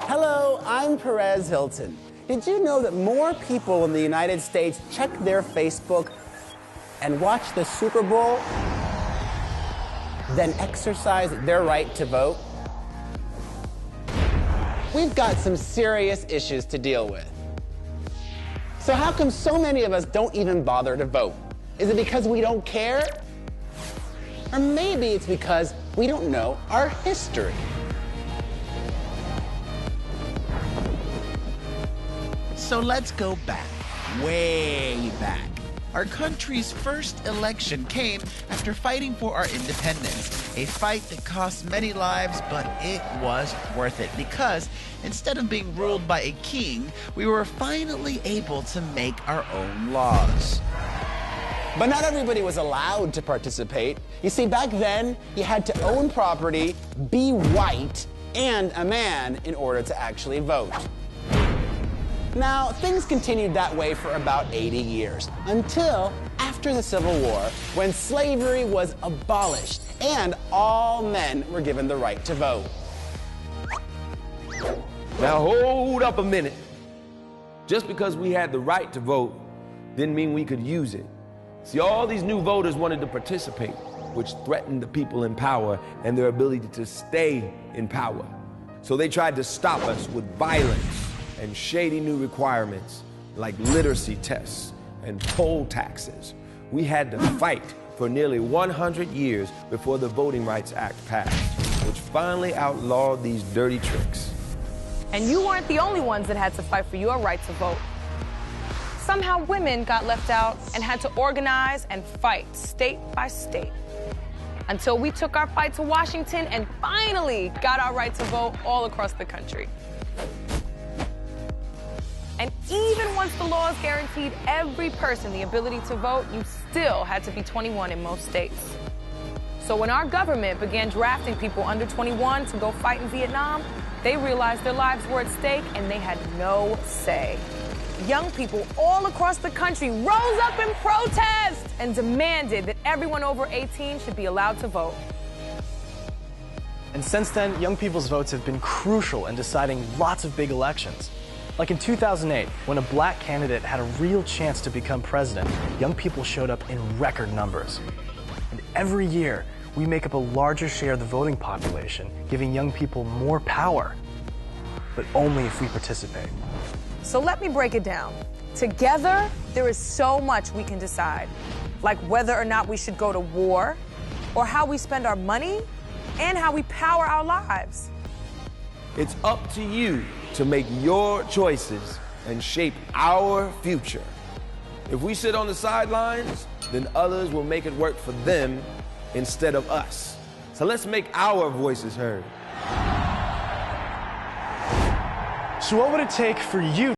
Hello, I'm Perez Hilton. Did you know that more people in the United States check their Facebook and watch the Super Bowl than exercise their right to vote? We've got some serious issues to deal with. So how come so many of us don't even bother to vote? Is it because we don't care? Or maybe it's because we don't know our history. So let's go back, way back. Our country's first election came after fighting for our independence, a fight that cost many lives, but it was worth it because instead of being ruled by a king, we were finally able to make our own laws. But not everybody was allowed to participate. You see, back then, you had to own property, be white, and a man in order to actually vote. Now, things continued that way for about 80 years, until after the Civil War, when slavery was abolished and all men were given the right to vote. Now hold up a minute. Just because we had the right to vote didn't mean we could use it. See, all these new voters wanted to participate, which threatened the people in power and their ability to stay in power. So they tried to stop us with violence and shady new requirements like literacy tests and poll taxes. We had to fight for nearly 100 years before the Voting Rights Act passed, which finally outlawed these dirty tricks. And you weren't the only ones that had to fight for your right to vote. Somehow women got left out and had to organize and fight state by state, until we took our fight to Washington and finally got our right to vote all across the country. And even once the laws guaranteed every person the ability to vote, you still had to be 21 in most states. So when our government began drafting people under 21 to go fight in Vietnam, they realized their lives were at stake and they had no say. Young people all across the country rose up in protest and demanded that everyone over 18 should be allowed to vote. And since then, young people's votes have been crucial in deciding lots of big elections. Like in 2008, when a black candidate had a real chance to become president, young people showed up in record numbers. And every year, we make up a larger share of the voting population, giving young people more power, but only if we participate. So let me break it down. Together, there is so much we can decide, like whether or not we should go to war, or how we spend our money, and how we power our lives. It's up to you to make your choices and shape our future. If we sit on the sidelines, then others will make it work for them instead of us. So let's make our voices heard. So what would it take for you